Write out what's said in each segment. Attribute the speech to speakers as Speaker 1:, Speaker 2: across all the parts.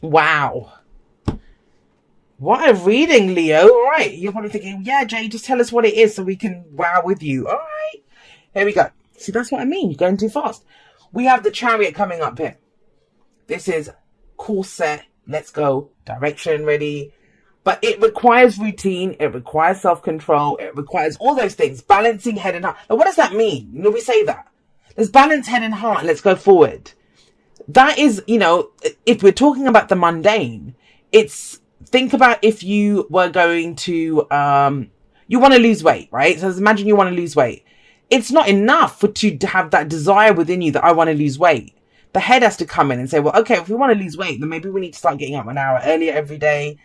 Speaker 1: Wow. What a reading, Leo. All right. You're probably thinking, yeah, Jay, just tell us what it is so we can wow with you. All right. Here we go. See, that's what I mean. You're going too fast. We have the Chariot coming up here. This is course set. Let's go. Direction ready. But it requires routine. It requires self-control. It requires all those things. Balancing head and heart. Now, what does that mean? You know, we say that. Let's balance head and heart and let's go forward. That is, you know, if we're talking about the mundane, it's, think about if you were going to, you want to lose weight, right? So imagine you want to lose weight. It's not enough to have that desire within you that I want to lose weight. The head has to come in and say, well, okay, if we want to lose weight, then maybe we need to start getting up an hour earlier every day.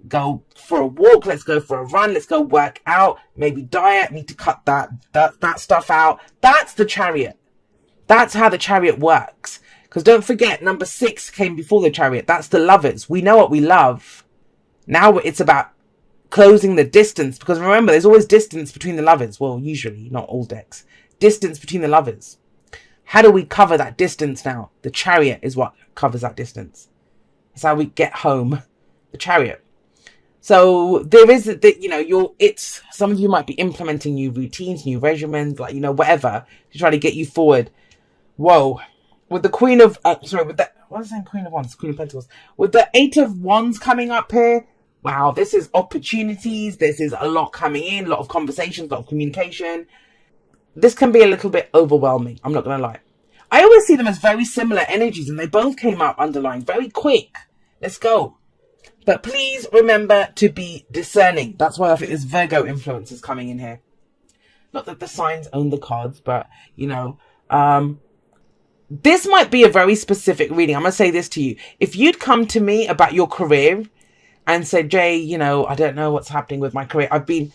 Speaker 1: Go for a walk. Let's go for a run. Let's go work out. Maybe diet. Need to cut that stuff out. That's the Chariot. That's how the Chariot works. Because don't forget, number 6 came before the Chariot. That's the Lovers. We know what we love. Now it's about closing the distance. Because remember, there's always distance between the lovers. Well, usually, not all decks. Distance between the lovers. How do we cover that distance now? The Chariot is what covers that distance. That's how we get home. The Chariot. So there is, you know, some of you might be implementing new routines, new regimens, like, you know, whatever, to try to get you forward. Whoa. With the Queen of, what was I saying? Queen of Wands, Queen of Pentacles. With the 8 of Wands coming up here, wow, this is opportunities. This is a lot coming in, a lot of conversations, a lot of communication. This can be a little bit overwhelming. I'm not going to lie. I always see them as very similar energies, and they both came up underlying very quick. Let's go. But please remember to be discerning. That's why I think this Virgo influence is coming in here. Not that the signs own the cards, but, you know, this might be a very specific reading. I'm going to say this to you. If you'd come to me about your career and said, Jay, you know, I don't know what's happening with my career. I've been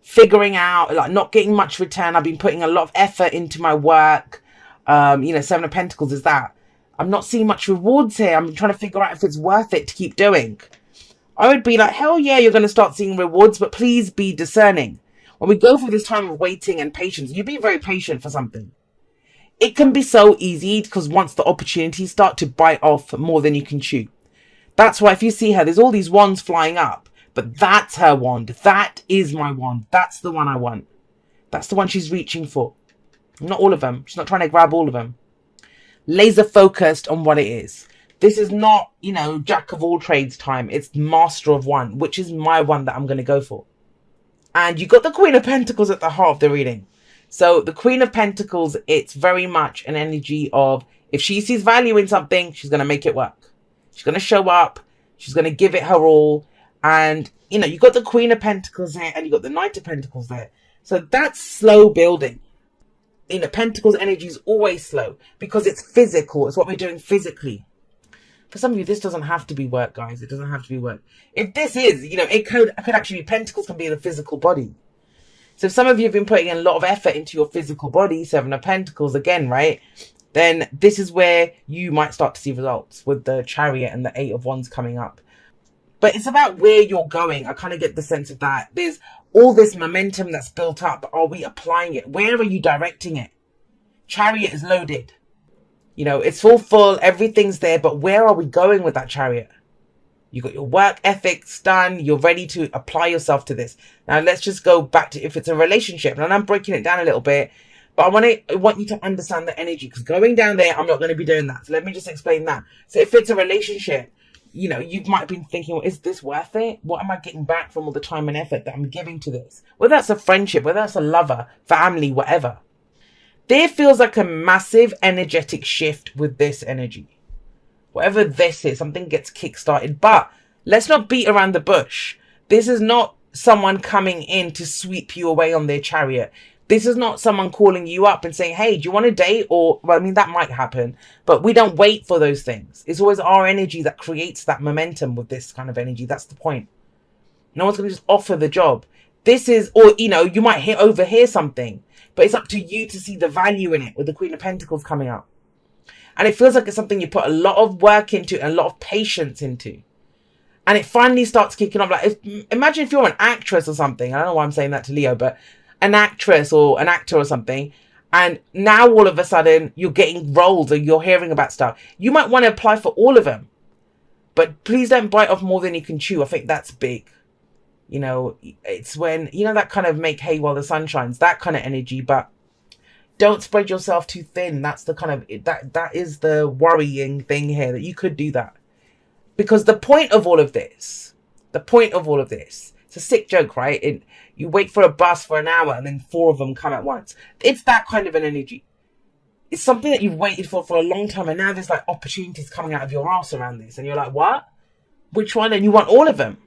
Speaker 1: figuring out, like, not getting much return. I've been putting a lot of effort into my work. You know, 7 of Pentacles is that. I'm not seeing much rewards here. I'm trying to figure out if it's worth it to keep doing. I would be like, hell yeah, you're going to start seeing rewards, but please be discerning. When we go through this time of waiting and patience, you be very patient for something. It can be so easy because once the opportunities start to bite off more than you can chew. That's why if you see her, there's all these wands flying up, but that's her wand. That is my wand. That's the one I want. That's the one she's reaching for. Not all of them. She's not trying to grab all of them. Laser focused on what it is. This is not, you know, jack of all trades time. It's master of one, which is my one that I'm going to go for. And you got the Queen of Pentacles at the heart of the reading. So the Queen of Pentacles, it's very much an energy of, if she sees value in something, she's going to make it work. She's going to show up. She's going to give it her all. And, you know, you got the Queen of Pentacles there and you got the Knight of Pentacles there. So that's slow building. You know, Pentacles energy is always slow because it's physical. It's what we're doing physically. For some of you, this doesn't have to be work, guys. It doesn't have to be work. If this is, you know, it could actually be, Pentacles can be in the physical body. So if some of you have been putting in a lot of effort into your physical body, 7 of Pentacles again, right? Then this is where you might start to see results with the Chariot and the 8 of Wands coming up. But it's about where you're going. I kind of get the sense of that. There's all this momentum that's built up. Are we applying it? Where are you directing it? Chariot is loaded. You know, it's full. Everything's there. But where are we going with that Chariot? You got your work ethics done. You're ready to apply yourself to this. Now, let's just go back to if it's a relationship. And I'm breaking it down a little bit. But I want you to understand the energy. Because going down there, I'm not going to be doing that. So let me just explain that. So if it's a relationship, you know, you might have been thinking, well, is this worth it? What am I getting back from all the time and effort that I'm giving to this? Whether that's a friendship, whether that's a lover, family, whatever. There feels like a massive energetic shift with this energy. Whatever this is, something gets kick-started. But let's not beat around the bush. This is not someone coming in to sweep you away on their Chariot. This is not someone calling you up and saying, hey, do you want to date? Or, well, I mean, that might happen. But we don't wait for those things. It's always our energy that creates that momentum with this kind of energy. That's the point. No one's going to just offer the job. This is, or, you know, you might overhear something. But it's up to you to see the value in it with the Queen of Pentacles coming up. And it feels like it's something you put a lot of work into and a lot of patience into. And it finally starts kicking off. Like, imagine if you're an actress or something. I don't know why I'm saying that to Leo, but an actress or an actor or something. And now all of a sudden you're getting roles or you're hearing about stuff. You might want to apply for all of them. But please don't bite off more than you can chew. I think that's big. You know, it's when, you know, that kind of make hay while the sun shines, that kind of energy. But don't spread yourself too thin. That's the kind of, that is the worrying thing here, that you could do that. Because the point of all of this, it's a sick joke, right? You wait for a bus for an hour and then 4 of them come at once. It's that kind of an energy. It's something that you've waited for a long time, and now there's like opportunities coming out of your ass around this, and you're like, what? Which one? And you want all of them.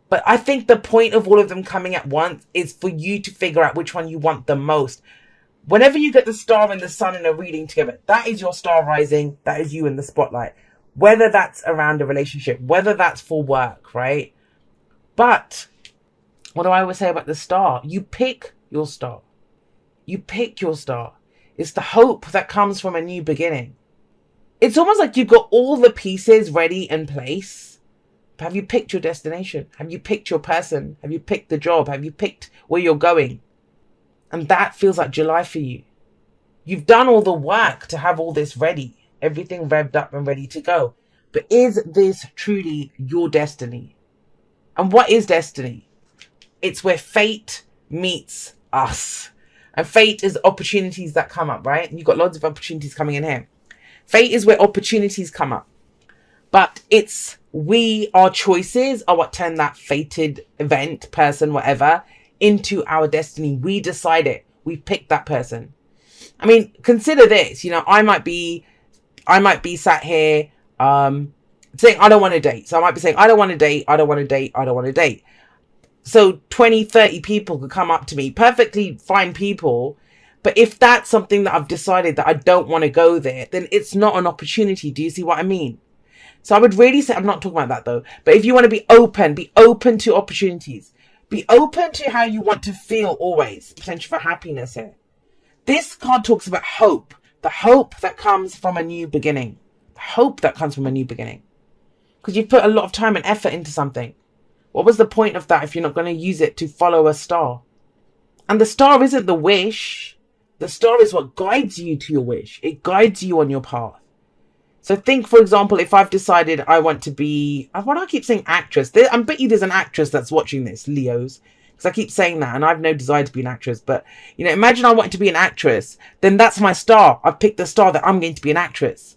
Speaker 1: But I think the point of all of them coming at once is for you to figure out which one you want the most. Whenever you get the star and the sun in a reading together, that is your star rising. That is you in the spotlight. Whether that's around a relationship, whether that's for work, right? But what do I always say about the star? You pick your star. You pick your star. It's the hope that comes from a new beginning. It's almost like you've got all the pieces ready in place. But have you picked your destination? Have you picked your person? Have you picked the job? Have you picked where you're going? And that feels like July for you. You've done all the work to have all this ready. Everything revved up and ready to go. But is this truly your destiny? And what is destiny? It's where fate meets us. And fate is opportunities that come up, right? And you've got lots of opportunities coming in here. Fate is where opportunities come up. But it's our choices are what turn that fated event, person, whatever, into our destiny. We decide it. We pick that person. I mean, consider this. You know, I might be sat here saying, I don't want to date. So I might be saying, I don't want to date. I don't want to date. I don't want to date. So 20, 30 people could come up to me, perfectly fine people. But if that's something that I've decided that I don't want to go there, then it's not an opportunity. Do you see what I mean? So I would really say, I'm not talking about that though, but if you want to be open to opportunities. Be open to how you want to feel always. Potential for happiness here. This card talks about hope. The hope that comes from a new beginning. The hope that comes from a new beginning. Because you've put a lot of time and effort into something. What was the point of that if you're not going to use it to follow a star? And the star isn't the wish. The star is what guides you to your wish. It guides you on your path. So think, for example, if I've decided I want to be... Why do I keep saying actress? I bet you there's an actress that's watching this, Leos. Because I keep saying that and I have no desire to be an actress. But, you know, imagine I want to be an actress. Then that's my star. I've picked the star that I'm going to be an actress.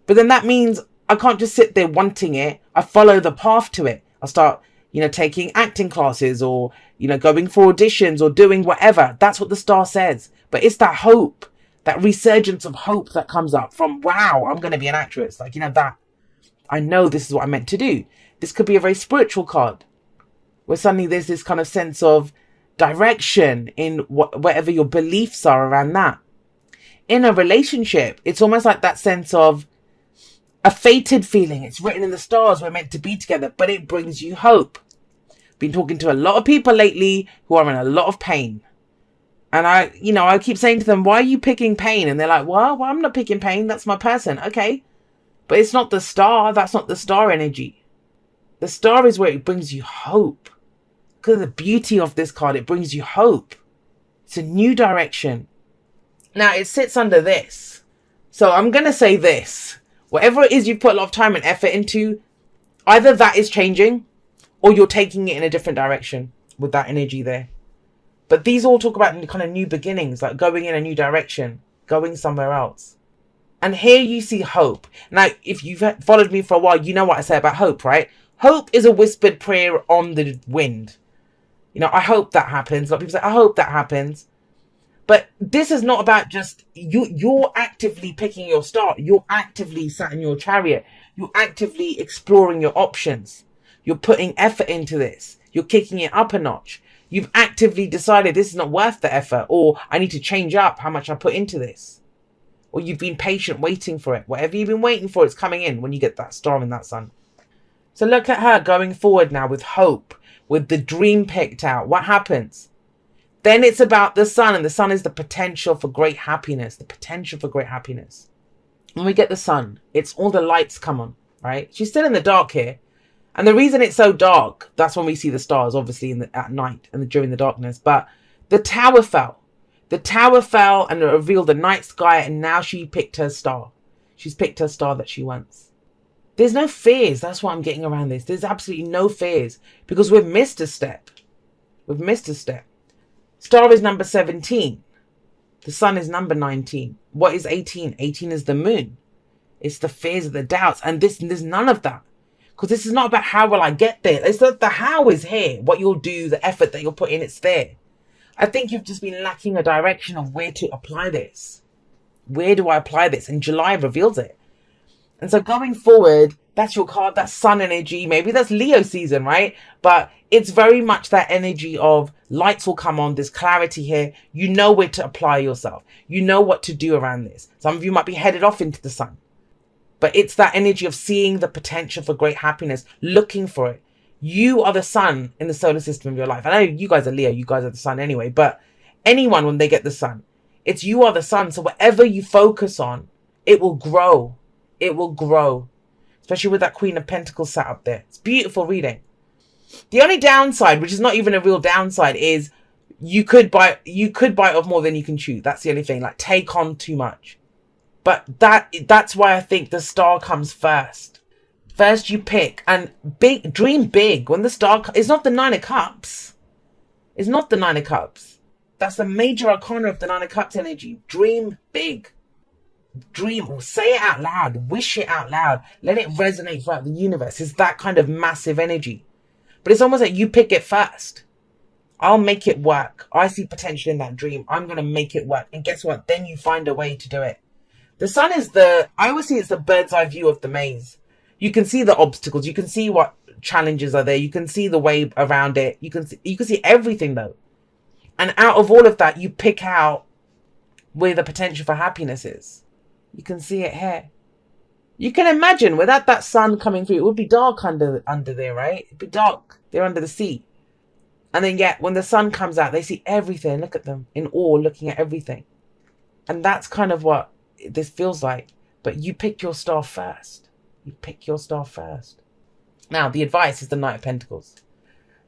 Speaker 1: But then that means I can't just sit there wanting it. I follow the path to it. I start... you know, taking acting classes or, you know, going for auditions or doing whatever. That's what the star says. But it's that hope, that resurgence of hope that comes up from, wow, I'm going to be an actress. Like, you know, that I know this is what I'm meant to do. This could be a very spiritual card where suddenly there's this kind of sense of direction in whatever your beliefs are around that. In a relationship, it's almost like that sense of a fated feeling. It's written in the stars. We're meant to be together, but it brings you hope. Been talking to a lot of people lately who are in a lot of pain. And I keep saying to them, why are you picking pain? And they're like, well, I'm not picking pain. That's my person. Okay. But it's not the star. That's not the star energy. The star is where it brings you hope. Because of the beauty of this card, it brings you hope. It's a new direction. Now, it sits under this. So I'm going to say this. Whatever it is you've put a lot of time and effort into, either that is changing or you're taking it in a different direction with that energy there. But these all talk about kind of new beginnings, like going in a new direction, going somewhere else. And here you see hope. Now, if you've followed me for a while, you know what I say about hope, right? Hope is a whispered prayer on the wind. You know, I hope that happens. A lot of people say, I hope that happens. But this is not about just you're actively picking your star. You're actively sat in your chariot. You're actively exploring your options. You're putting effort into this. You're kicking it up a notch. You've actively decided this is not worth the effort, or I need to change up how much I put into this. Or you've been patient waiting for it. Whatever you've been waiting for, it's coming in when you get that star and that sun. So look at her going forward now with hope, with the dream picked out. What happens? Then it's about the sun, and the sun is the potential for great happiness, the potential for great happiness. When we get the sun, it's all the lights come on, right? She's still in the dark here. And the reason it's so dark, that's when we see the stars, obviously, at night and during the darkness. But the tower fell. The tower fell and it revealed the night sky, and now she picked her star. She's picked her star that she wants. There's no fears. That's what I'm getting around this. There's absolutely no fears because we've missed a step. We've missed a step. Star is number 17. The sun is number 19. What is 18? 18 is the moon. It's the fears of the doubts. And there's none of that. Because this is not about how will I get there. It's that the how is here. What you'll do, the effort that you'll put in, it's there. I think you've just been lacking a direction of where to apply this. Where do I apply this? And July reveals it. And so going forward, that's your card, that's sun energy. Maybe that's Leo season, right? But it's very much that energy of lights will come on. There's clarity here. You know where to apply yourself. You know what to do around this. Some of you might be headed off into the sun. But it's that energy of seeing the potential for great happiness, looking for it. You are the sun in the solar system of your life. I know you guys are Leo. You guys are the sun anyway. But anyone, when they get the sun, it's you are the sun. So whatever you focus on, it will grow. It will grow. Especially with that Queen of Pentacles sat up there. It's beautiful reading. The only downside, which is not even a real downside, is you could bite off more than you can chew. That's the only thing. Like, take on too much. But that's why I think the star comes first. First you pick and dream big. When the star, it's not the Nine of Cups. It's not the Nine of Cups. That's the major arcana of the Nine of Cups energy. Dream big. Dream, or say it out loud. Wish it out loud. Let it resonate throughout the universe. It's that kind of massive energy. But it's almost like you pick it first. I'll make it work. I see potential in that dream. I'm going to make it work. And guess what? Then you find a way to do it. The sun is I always see it's the bird's eye view of the maze. You can see the obstacles. You can see what challenges are there. You can see the way around it. You can see everything though. And out of all of that, you pick out where the potential for happiness is. You can see it here. You can imagine without that sun coming through, it would be dark under there, right? It'd be dark. They're under the sea. And then yet when the sun comes out, they see everything. Look at them in awe, looking at everything. And that's kind of what this feels like. But you pick your star first. You pick your star first. Now, the advice is the Knight of Pentacles.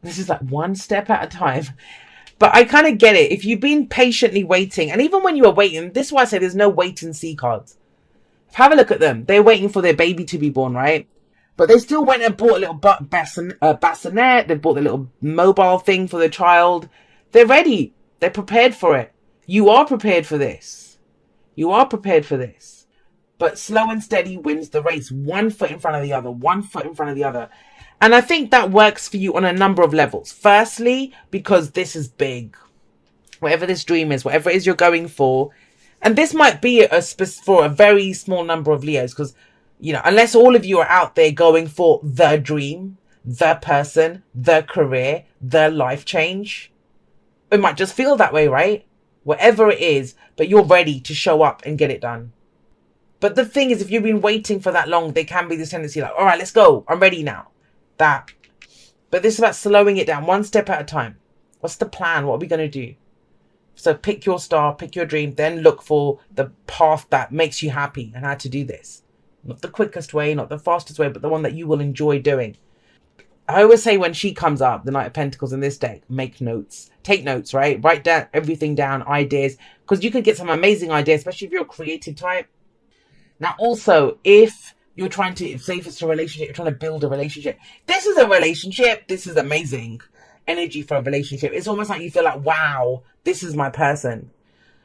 Speaker 1: This is like one step at a time. But I kind of get it. If you've been patiently waiting, and even when you are waiting, this is why I say there's no wait and see cards. Have a look at them. They're waiting for their baby to be born, right? But they still went and bought a little bassinet. They bought the little mobile thing for the child. They're ready. They're prepared for it. You are prepared for this. You are prepared for this. But slow and steady wins the race. 1 foot in front of the other. 1 foot in front of the other. And I think that works for you on a number of levels. Firstly, because this is big. Whatever this dream is, whatever it is you're going for. And this might be for a very small number of Leos. Because, you know, unless all of you are out there going for the dream, the person, the career, the life change. It might just feel that way, right? Whatever it is, but you're ready to show up and get it done. But the thing is, if you've been waiting for that long, there can be this tendency like, all right, let's go. I'm ready now. That. But this is about slowing it down 1 step at a time. What's the plan? What are we going to do? So pick your star, pick your dream, then look for the path that makes you happy and how to do this. Not the quickest way, not the fastest way, but the one that you will enjoy doing. I always say when she comes up, the Knight of Pentacles in this deck, make notes. Take notes, right? Write down everything down, ideas. Because you could get some amazing ideas, especially if you're a creative type. Now also, if you're trying to, say if it's a relationship, you're trying to build a relationship. This is a relationship. This is amazing energy for a relationship. It's almost like you feel like, wow, this is my person.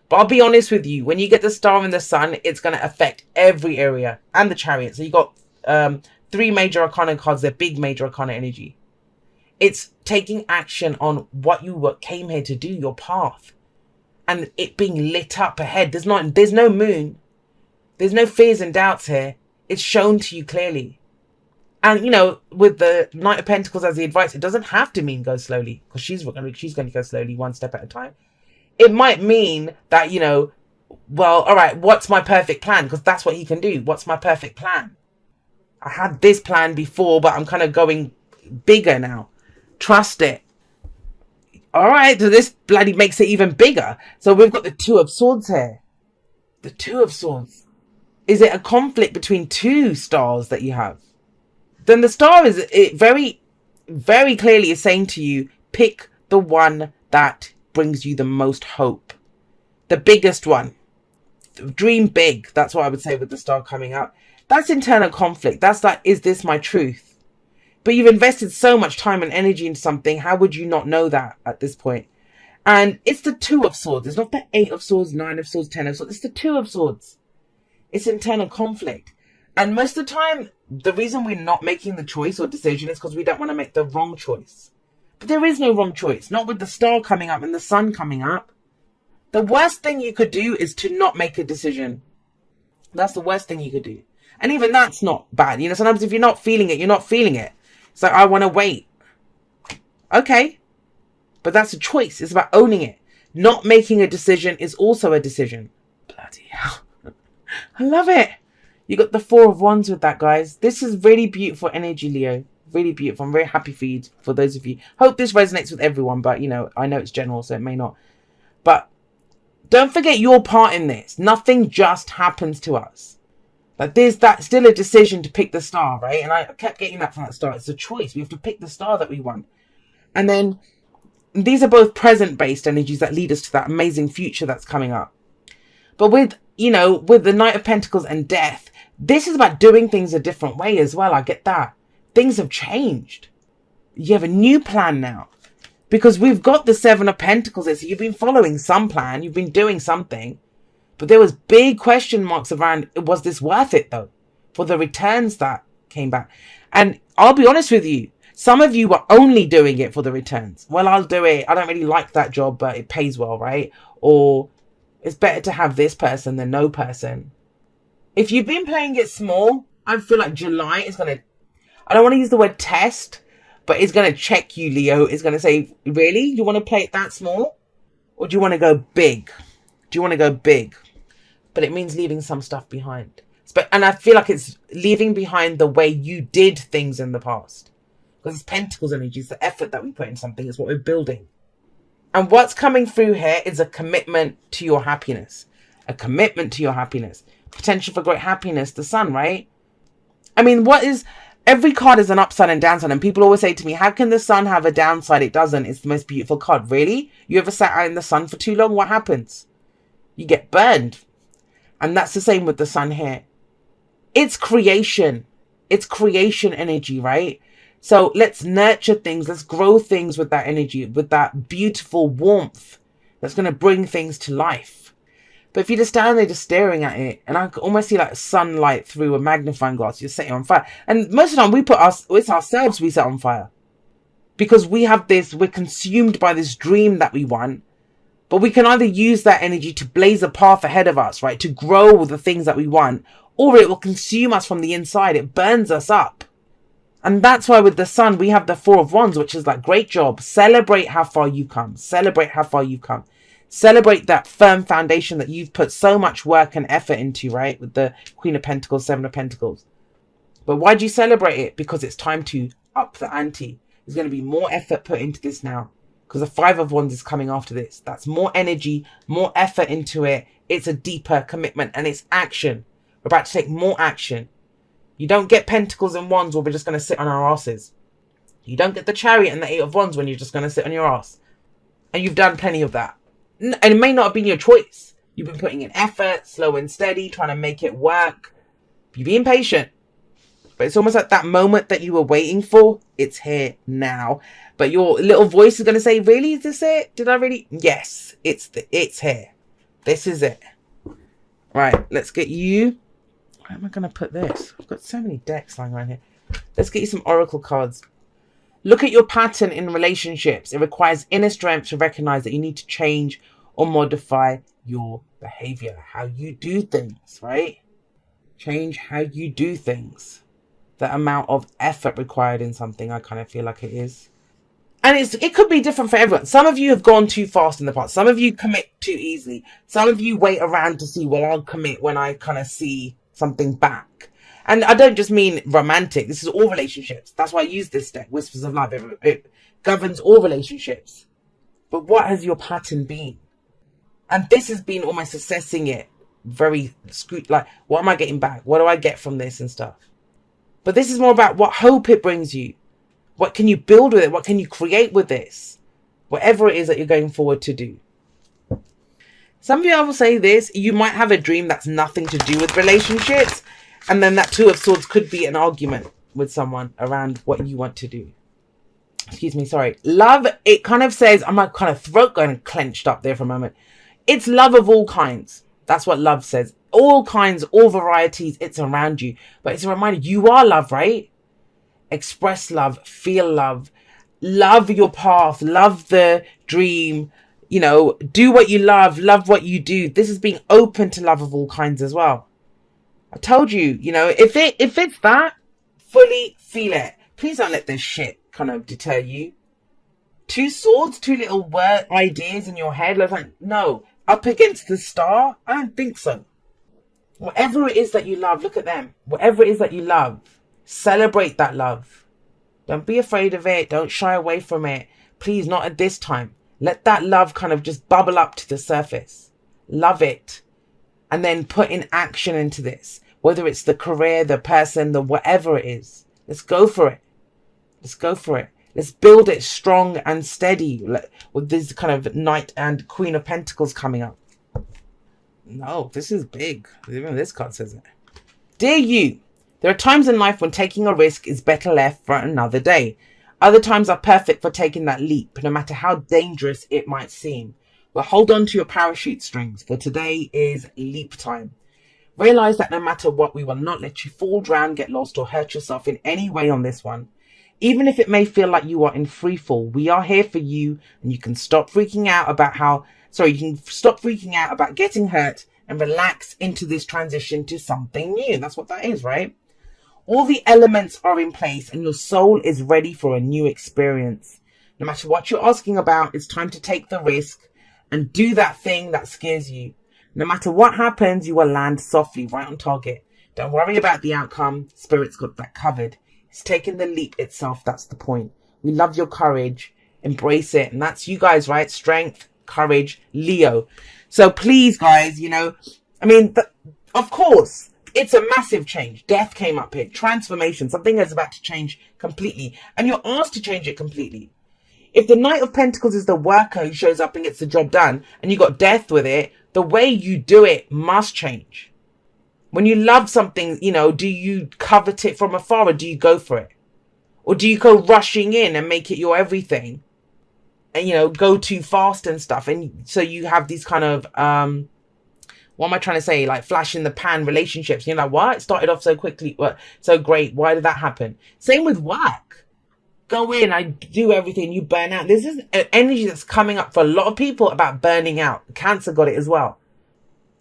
Speaker 1: But I'll be honest with you. When you get the star and the sun, it's going to affect every area. And the chariot. So you got 3 major arcana cards. They're big major arcana energy. It's taking action on what you came here to do, your path. And it being lit up ahead. There's no moon. There's no fears and doubts here. It's shown to you clearly. And, you know, with the Knight of Pentacles as the advice, it doesn't have to mean go slowly. Because she's going to go slowly 1 step at a time. It might mean that, you know, well, all right, what's my perfect plan? Because that's what he can do. What's my perfect plan? I had this plan before, but I'm kind of going bigger now. Trust it. All right, so this bloody makes it even bigger. So we've got the 2 of Swords here. The 2 of Swords. Is it a conflict between 2 stars that you have? Then the star is very, very clearly is saying to you, pick the one that brings you the most hope. The biggest one. Dream big. That's what I would say with the star coming up. That's internal conflict. That's like, is this my truth? But you've invested so much time and energy into something. How would you not know that at this point? And it's the Two of Swords. It's not the Eight of Swords, Nine of Swords, Ten of Swords. It's the Two of Swords. It's internal conflict. And most of the time, the reason we're not making the choice or decision is because we don't want to make the wrong choice. But there is no wrong choice. Not with the star coming up and the sun coming up. The worst thing you could do is to not make a decision. That's the worst thing you could do. And even that's not bad. You know, sometimes if you're not feeling it, you're not feeling it. It's like, I want to wait. Okay. But that's a choice. It's about owning it. Not making a decision is also a decision. Bloody hell. I love it. You got the Four of Wands with that, guys. This is really beautiful energy, Leo. Really beautiful. I'm very happy for you, for those of you. Hope this resonates with everyone, but, you know, I know it's general, so it may not. But don't forget your part in this. Nothing just happens to us. Like, there's that still a decision to pick the star, right? And I kept getting that from that star. It's a choice. We have to pick the star that we want. And then these are both present-based energies that lead us to that amazing future that's coming up. But with, you know, with the Knight of Pentacles and Death, this is about doing things a different way as well. I get that. Things have changed. You have a new plan now. Because we've got the Seven of Pentacles. So you've been following some plan. You've been doing something. But there was big question marks around, was this worth it though? For the returns that came back. And I'll be honest with you. Some of you were only doing it for the returns. Well, I'll do it. I don't really like that job, but it pays well, right? Or it's better to have this person than no person. If you've been playing it small, I feel like July is going to, I don't want to use the word test, but it's going to check you, Leo. It's going to say, really? You want to play it that small? Or do you want to go big? Do you want to go big? But it means leaving some stuff behind. And I feel like it's leaving behind the way you did things in the past. Because it's Pentacles energy. It's the effort that we put in something. It's what we're building. And what's coming through here is a commitment to your happiness. A commitment to your happiness. Potential for great happiness. The Sun, right? I mean, what is... Every card is an upside and downside. And people always say to me, how can the Sun have a downside? It doesn't. It's the most beautiful card. Really? You ever sat out in the sun for too long? What happens? You get burned. And that's the same with the Sun here. It's creation. It's creation energy, right? So let's nurture things. Let's grow things with that energy, with that beautiful warmth that's going to bring things to life. But if you just stand there just staring at it, and I can almost see like sunlight through a magnifying glass, you're setting on fire. And most of the time it's ourselves we set on fire. Because we have this, we're consumed by this dream that we want. But we can either use that energy to blaze a path ahead of us, right? To grow the things that we want. Or it will consume us from the inside. It burns us up. And that's why with the Sun, we have the Four of Wands, which is like, great job. Celebrate how far you've come. Celebrate how far you've come. Celebrate that firm foundation that you've put so much work and effort into, right? With the Queen of Pentacles, Seven of Pentacles. But why do you celebrate it? Because it's time to up the ante. There's going to be more effort put into this now. Because the Five of Wands is coming after this. That's more energy, more effort into it. It's a deeper commitment and it's action. We're about to take more action. You don't get Pentacles and Wands where we're just going to sit on our asses. You don't get the Chariot and the Eight of Wands when you're just going to sit on your ass. And you've done plenty of that. And it may not have been your choice. You've been putting in effort, slow and steady, trying to make it work. You're being patient. But it's almost like that moment that you were waiting for. It's here now. But your little voice is going to say, really? Is this it? Did I really? Yes, it's here. This is it. Right, let's get you. Where am I going to put this? I've got so many decks lying around here. Let's get you some oracle cards. Look at your pattern in relationships. It requires inner strength to recognize that you need to change or modify your behavior. How you do things, right? Change how you do things. The amount of effort required in something, I kind of feel like it is. And it could be different for everyone. Some of you have gone too fast in the past. Some of you commit too easily. Some of you wait around to see, well, I'll commit when I kind of see something back. And I don't just mean romantic. This is all relationships. That's why I use this deck, Whispers of Love. It governs all relationships. But what has your pattern been? And this has been almost assessing it very like, what am I getting back? What do I get from this and stuff? But this is more about what hope it brings you. What can you build with it? What can you create with this? Whatever it is that you're going forward to do. Some of you, I will say this, you might have a dream that's nothing to do with relationships. And then that Two of Swords could be an argument with someone around what you want to do. Excuse me, sorry. Love, it kind of says, I'm my kind of throat going clenched up there for a moment. It's love of all kinds. That's what love says. All kinds, all varieties, it's around you. But it's a reminder, you are love, right? Express love, feel love, love your path, love the dream, you know, do what you love what you do. This is being open to love of all kinds as well. I told you, you know, if it's that, fully feel it. Please don't let this shit kind of deter you. Two swords, two little word ideas in your head. Like, no, up against the star? I don't think so. Whatever it is that you love, look at them. Whatever it is that you love, celebrate that love. Don't be afraid of it. Don't shy away from it. Please, not at this time. Let that love kind of just bubble up to the surface. Love it. And then put in action into this. Whether it's the career, the person, the whatever it is. Let's go for it. Let's go for it. Let's build it strong and steady. With this kind of Knight and Queen of Pentacles coming up. No, this is big. Even this card says it. Dear you, there are times in life when taking a risk is better left for another day. Other times are perfect for taking that leap, no matter how dangerous it might seem. But hold on to your parachute strings, for today is leap time. Realize that no matter what, we will not let you fall, drown, get lost, or hurt yourself in any way on this one. Even if it may feel like you are in free fall, we are here for you, and you can stop freaking out about getting hurt and relax into this transition to something new. That's what that is, right? All the elements are in place and your soul is ready for a new experience. No matter what you're asking about, it's time to take the risk and do that thing that scares you. No matter what happens, you will land softly, right on target. Don't worry about the outcome. Spirit's got that covered. It's taking the leap itself. That's the point. We love your courage. Embrace it. And that's you guys, right? Strength, courage, Leo. So please, guys, you know, I mean, of course, it's a massive change. Death came up here. Transformation. Something is about to change completely. And you're asked to change it completely. If the Knight of Pentacles is the worker who shows up and gets the job done, and you got death with it, the way you do it must change. When you love something, you know, do you covet it from afar or do you go for it? Or do you go rushing in and make it your everything? And, you know, go too fast and stuff. And so you have these kind of, what am I trying to say? Like flash in the pan relationships. You're like, what? It started off so quickly. What? So great. Why did that happen? Same with work. Go in, I do everything, you burn out. This is an energy that's coming up for a lot of people about burning out. Cancer got it as well.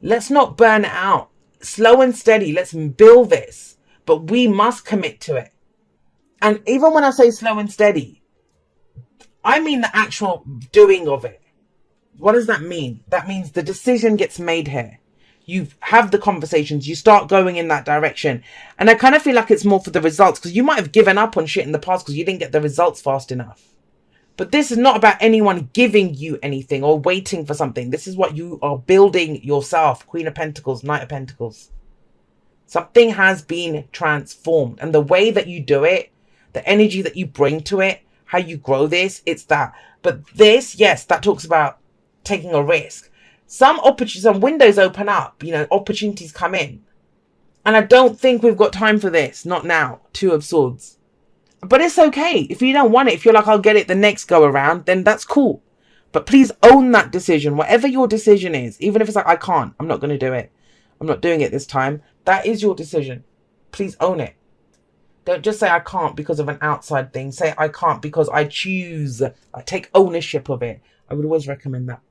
Speaker 1: Let's not burn out. Slow and steady. Let's build this. But we must commit to it. And even when I say slow and steady, I mean the actual doing of it. What does that mean? That means the decision gets made here. You have the conversations. You start going in that direction. And I kind of feel like it's more for the results. Because you might have given up on shit in the past because you didn't get the results fast enough. But this is not about anyone giving you anything or waiting for something. This is what you are building yourself. Queen of Pentacles, Knight of Pentacles. Something has been transformed. And the way that you do it, the energy that you bring to it, how you grow this, it's that. But this, yes, that talks about taking a risk. Some windows open up, you know, opportunities come in. And I don't think we've got time for this. Not now. Two of Swords. But it's okay. If you don't want it, if you're like, I'll get it the next go around, then that's cool. But please own that decision. Whatever your decision is, even if it's like, I can't, I'm not going to do it. I'm not doing it this time. That is your decision. Please own it. Don't just say I can't because of an outside thing. Say I can't because I choose. I take ownership of it. I would always recommend that.